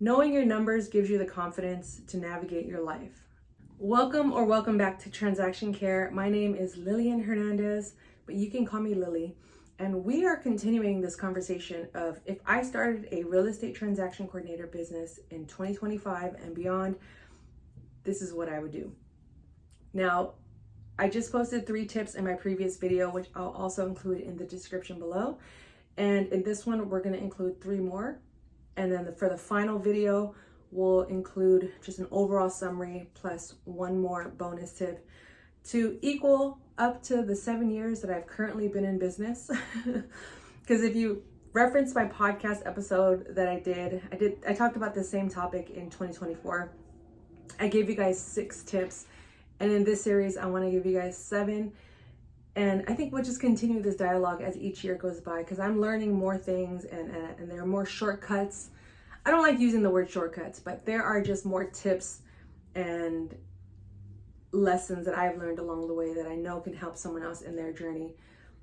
Knowing your numbers gives you the confidence to navigate your life. Welcome back to Transaction Care. My name is Lillian Hernandez, but you can call me Lily. And we are continuing this conversation of if I started a real estate transaction coordinator business in 2025 and beyond, this is what I would do. Now, I just posted 3 tips in my previous video, which I'll also include in the description below. And in this one, we're going to include 3 more. And then for the final video, we'll include just an overall summary plus 1 more bonus tip to equal up to the 7 years that I've currently been in business. Because if you reference my podcast episode that I talked about the same topic in 2024. I gave you guys 6 tips. And in this series, I want to give you guys 7. And I think we'll just continue this dialogue as each year goes by because I'm learning more things and there are more shortcuts. I don't like using the word shortcuts, but there are just more tips and lessons that I've learned along the way that I know can help someone else in their journey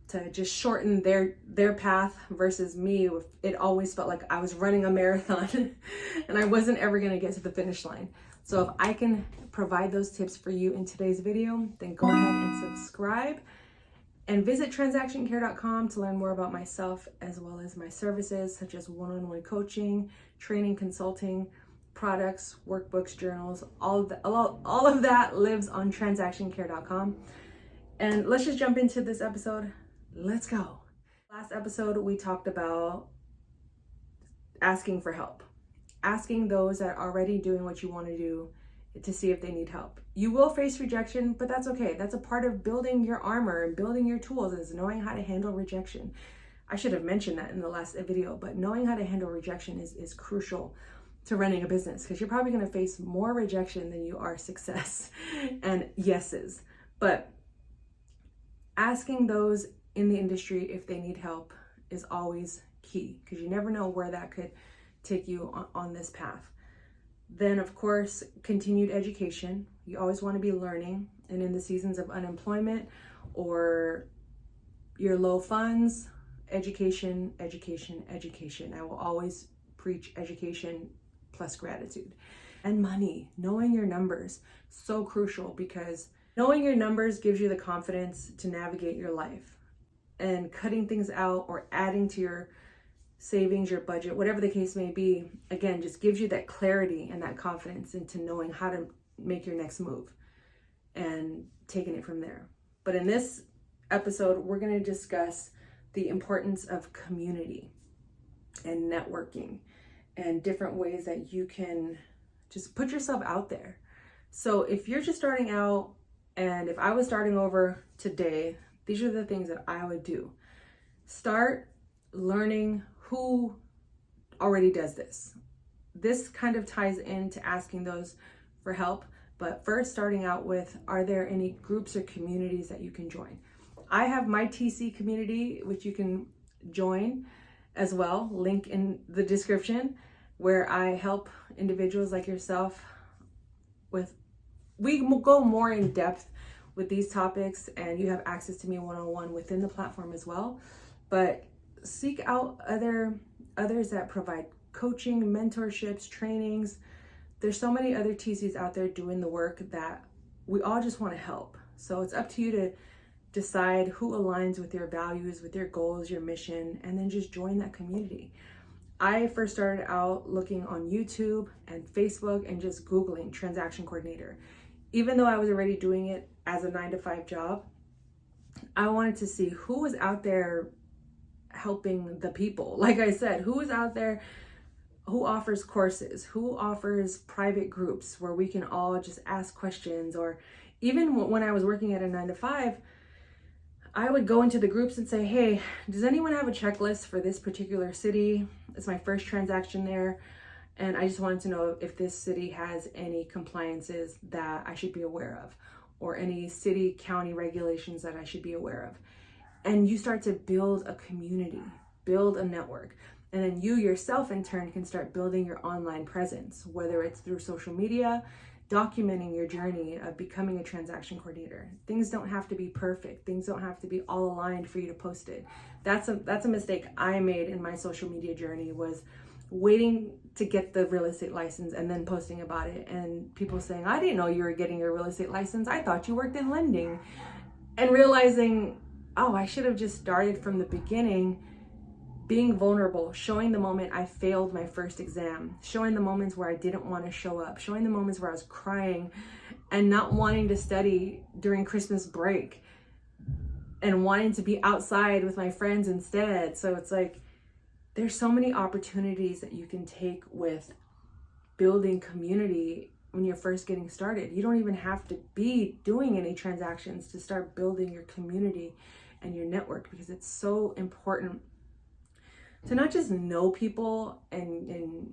to just shorten their path versus me. It always felt like I was running a marathon and I wasn't ever going to get to the finish line. So if I can provide those tips for you in today's video, then go ahead and subscribe. And visit transactioncare.com to learn more about myself as well as my services such as one-on-one coaching, training, consulting, products, workbooks, journals. All of that lives on transactioncare.com. And let's just jump into this episode. Let's go. Last episode, we talked about asking for help, asking those that are already doing what you want to do to see if they need help. You will face rejection, but that's okay. That's a part of building your armor and building your tools, is knowing how to handle rejection. I should have mentioned that in the last video, but knowing how to handle rejection is crucial to running a business because you're probably going to face more rejection than you are success and yeses. But asking those in the industry if they need help is always key because you never know where that could take you on this path. Then, of course, continued education. You always want to be learning. And in the seasons of unemployment or your low funds, education, education, education. I will always preach education plus gratitude. And money, knowing your numbers, so crucial because knowing your numbers gives you the confidence to navigate your life. And cutting things out or adding to your savings, your budget, whatever the case may be, again, just gives you that clarity and that confidence into knowing how to make your next move and taking it from there. But in this episode, we're going to discuss the importance of community and networking and different ways that you can just put yourself out there. So if you're just starting out, and if I was starting over today, these are the things that I would do. Start learning who already does this. This kind of ties into asking those for help, but first starting out with, are there any groups or communities that you can join? I have my TC community, which you can join as well, link in the description, where I help individuals like yourself we go more in depth with these topics and you have access to me one-on-one within the platform as well. But seek out others that provide coaching, mentorships, trainings. There's so many other TCs out there doing the work that we all just want to help. So it's up to you to decide who aligns with your values, with your goals, your mission, and then just join that community. I first started out looking on YouTube and Facebook and just Googling transaction coordinator. Even though I was already doing it as a 9-to-5 job, I wanted to see who was out there helping the people. Like I said, who is out there who offers courses, who offers private groups where we can all just ask questions. Or even when I was working at a 9-to-5, I would go into the groups and say, hey, does anyone have a checklist for this particular city? It's my first transaction there. And I just wanted to know if this city has any compliances that I should be aware of, or any city, county regulations that I should be aware of. And you start to build a community, build a network. And then you yourself in turn can start building your online presence, whether it's through social media, documenting your journey of becoming a transaction coordinator. Things don't have to be perfect. Things don't have to be all aligned for you to post it. That's a mistake I made in my social media journey, was waiting to get the real estate license and then posting about it, and people saying, I didn't know you were getting your real estate license. I thought you worked in lending. And realizing, oh, I should have just started from the beginning, being vulnerable, showing the moment I failed my first exam, showing the moments where I didn't want to show up, showing the moments where I was crying and not wanting to study during Christmas break and wanting to be outside with my friends instead. So it's like, there's so many opportunities that you can take with building community when you're first getting started. You don't even have to be doing any transactions to start building your community and your network, because it's so important to not just know people and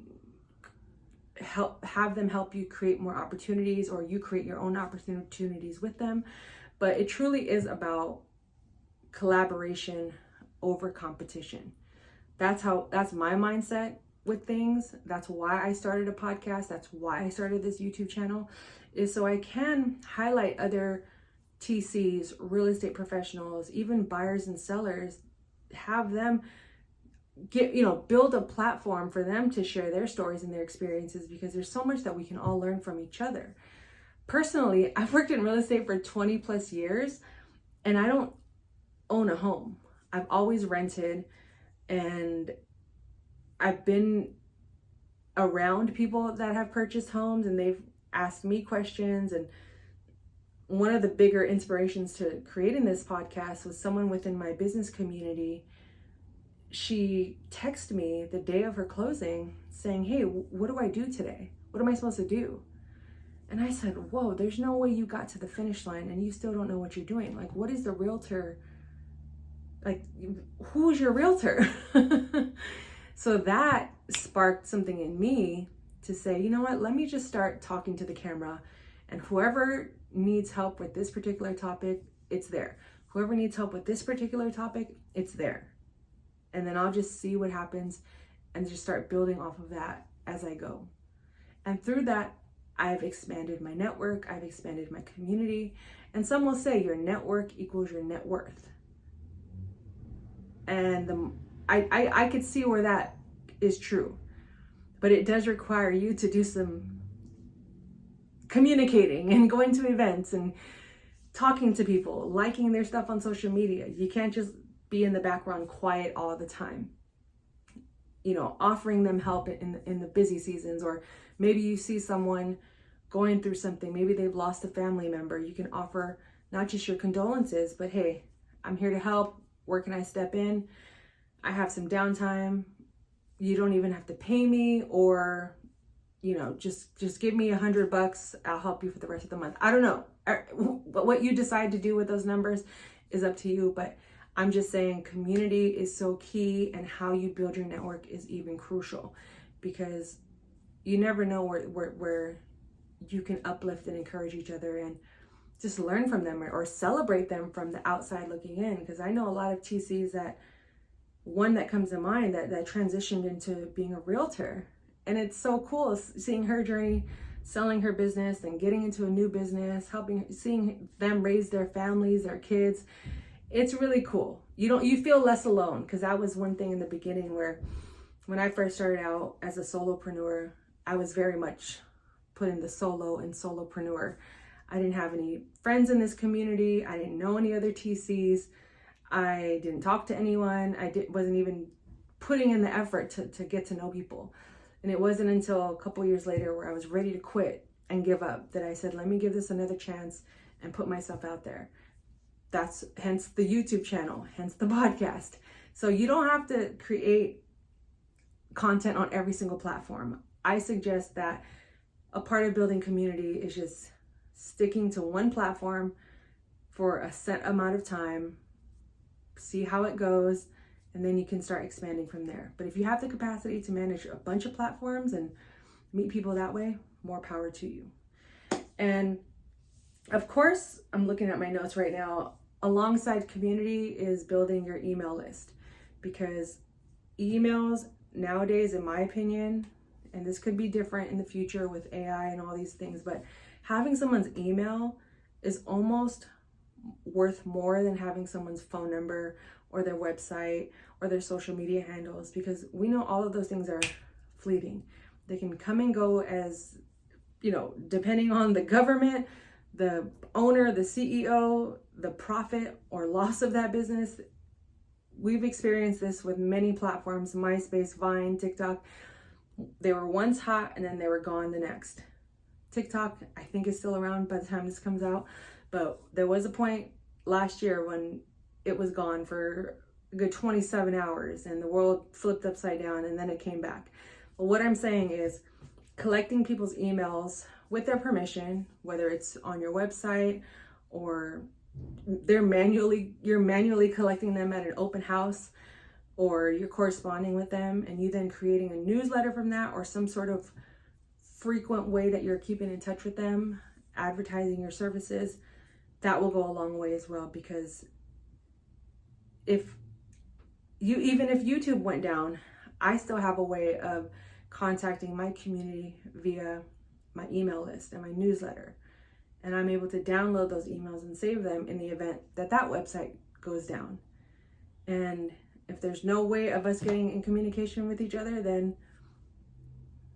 have them help you create more opportunities, or you create your own opportunities with them, but it truly is about collaboration over competition. That's my mindset with things. That's why I started a podcast. That's why I started this YouTube channel, is so I can highlight other TCs, real estate professionals, even buyers and sellers, have them build a platform for them to share their stories and their experiences, because there's so much that we can all learn from each other. Personally, I've worked in real estate for 20 plus years and I don't own a home. I've always rented, and I've been around people that have purchased homes and they've asked me questions. And one of the bigger inspirations to creating this podcast was someone within my business community. She texted me the day of her closing saying, hey, what do I do today? What am I supposed to do? And I said, whoa, there's no way you got to the finish line and you still don't know what you're doing. Like, what is the realtor? Like, who's your realtor? So that sparked something in me to say, you know what, let me just start talking to the camera, and whoever needs help with this particular topic, it's there. Whoever needs help with this particular topic, it's there. And then I'll just see what happens and just start building off of that as I go. And through that, I've expanded my network, I've expanded my community. And some will say your network equals your net worth. And I could see where that is true, but it does require you to do some communicating and going to events and talking to people, liking their stuff on social media. You can't just be in the background quiet all the time. Offering them help in the busy seasons, or maybe you see someone going through something, maybe they've lost a family member. You can offer not just your condolences, but hey, I'm here to help. Where can I step in? I have some downtime. You don't even have to pay me, or just give me $100. I'll help you for the rest of the month. I don't know. But what you decide to do with those numbers is up to you. But I'm just saying community is so key, and how you build your network is even crucial, because you never know where you can uplift and encourage each other and just learn from them, or celebrate them from the outside looking in. Because I know a lot of TCs one that comes to mind that transitioned into being a realtor. And it's so cool seeing her journey, selling her business and getting into a new business, seeing them raise their families, their kids. It's really cool. You feel less alone, because that was one thing in the beginning where when I first started out as a solopreneur, I was very much put in the solo and solopreneur. I didn't have any friends in this community. I didn't know any other TCs. I didn't talk to anyone. Wasn't even putting in the effort to get to know people. And it wasn't until a couple years later, where I was ready to quit and give up, that I said, let me give this another chance and put myself out there. That's hence the YouTube channel, hence the podcast. So you don't have to create content on every single platform. I suggest that a part of building community is just sticking to one platform for a set amount of time, see how it goes, and then you can start expanding from there. But if you have the capacity to manage a bunch of platforms and meet people that way, more power to you. And of course, I'm looking at my notes right now, alongside community is building your email list, because emails nowadays, in my opinion, and this could be different in the future with AI and all these things, but having someone's email is almost worth more than having someone's phone number or their website or their social media handles, because we know all of those things are fleeting. They can come and go as, depending on the government, the owner, the CEO, the profit or loss of that business. We've experienced this with many platforms, MySpace, Vine, TikTok. They were once hot and then they were gone the next. TikTok, I think, is still around by the time this comes out, but there was a point last year when it was gone for a good 27 hours and the world flipped upside down and then it came back. But what I'm saying is collecting people's emails with their permission, whether it's on your website or you're manually collecting them at an open house, or you're corresponding with them and you then creating a newsletter from that, or some sort of frequent way that you're keeping in touch with them, advertising your services, that will go a long way as well. Because even if YouTube went down, I still have a way of contacting my community via my email list and my newsletter. And I'm able to download those emails and save them in the event that website goes down. And if there's no way of us getting in communication with each other, then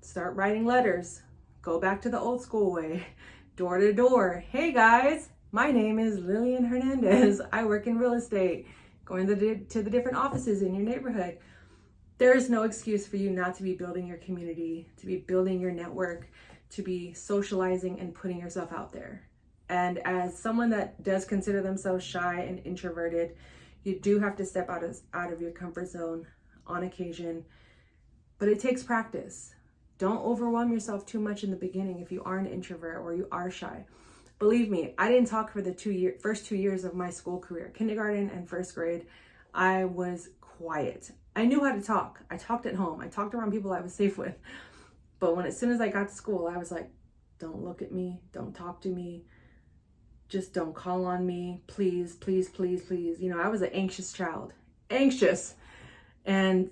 start writing letters. Go back to the old school way, door to door. Hey guys, my name is Lillian Hernandez. I work in real estate, going to the different offices in your neighborhood. There is no excuse for you not to be building your community, to be building your network, to be socializing and putting yourself out there. And as someone that does consider themselves shy and introverted, you do have to step out of your comfort zone on occasion, but it takes practice. Don't overwhelm yourself too much in the beginning if you are an introvert or you are shy. Believe me, I didn't talk for the first 2 years of my school career. Kindergarten and first grade, I was quiet. I knew how to talk. I talked at home. I talked around people I was safe with. But as soon as I got to school, I was like, don't look at me. Don't talk to me. Just don't call on me. Please, please, please, please. I was an anxious child. Anxious. And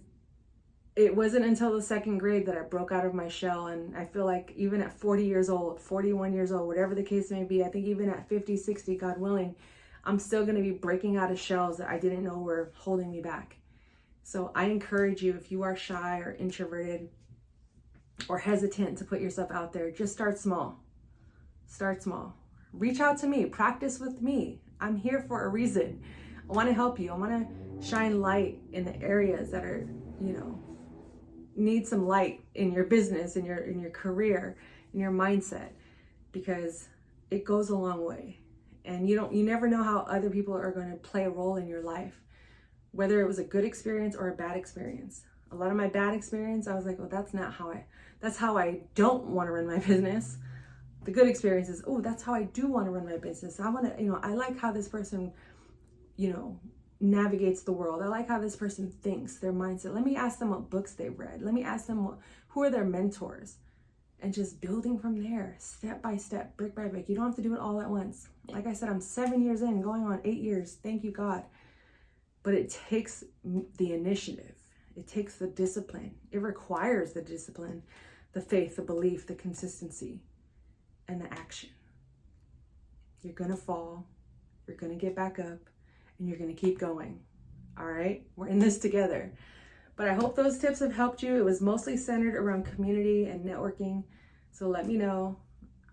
it wasn't until the second grade that I broke out of my shell. And I feel like even at 40 years old, 41 years old, whatever the case may be, I think even at 50, 60, God willing, I'm still going to be breaking out of shells that I didn't know were holding me back. So I encourage you, if you are shy or introverted or hesitant to put yourself out there, just start small. Start small. Reach out to me. Practice with me. I'm here for a reason. I want to help you. I want to shine light in the areas that are, need some light in your business, in your career, in your mindset, because it goes a long way. And you never know how other people are going to play a role in your life, whether it was a good experience or a bad experience. A lot of my bad experience, I was like, well, that's how I don't want to run my business. The good experience is, oh, that's how I do want to run my business. I want to, I like how this person, navigates the world. I like how this person thinks, their mindset. Let me ask them what books they've read. Let me ask them who are their mentors, and just building from there, step by step, brick by brick. You don't have to do it all at once. Like I said, I'm 7 years in, going on 8 years. Thank you, God. But it takes the initiative. It takes the discipline. It requires the discipline, the faith, the belief, the consistency, and the action. You're going to fall. You're going to get back up. And you're going to keep going. All right? We're in this together. But I hope those tips have helped you. It was mostly centered around community and networking. So let me know.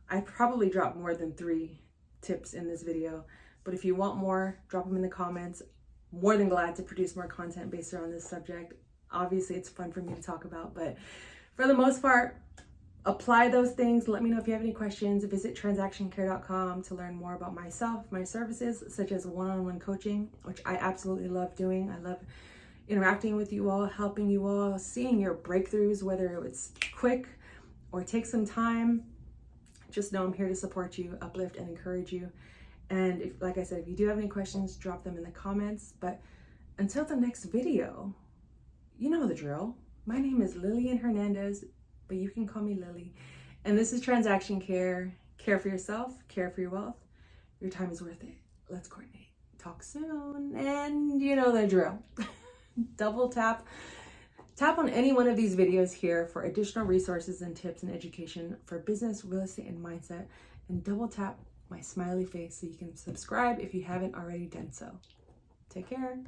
I probably dropped more than 3 tips in this video. But if you want more, drop them in the comments. More than glad to produce more content based around this subject. Obviously, it's fun for me to talk about. But for the most part, apply those things. Let me know if you have any questions. Visit transactioncare.com to learn more about myself, my services, such as one-on-one coaching, which I absolutely love doing. I love interacting with you all, helping you all, seeing your breakthroughs, whether it's quick or take some time. Just know I'm here to support you, uplift, and encourage you. And like I said, if you do have any questions, drop them in the comments. But until the next video, you know the drill. My name is Lillian Hernandez, but you can call me Lily. And this is Transaction Care. Care for yourself, care for your wealth. Your time is worth it. Let's coordinate. Talk soon. And you know the drill. Double tap on any one of these videos here for additional resources and tips and education for business, real estate, and mindset. And double tap my smiley face so you can subscribe if you haven't already done so. Take care.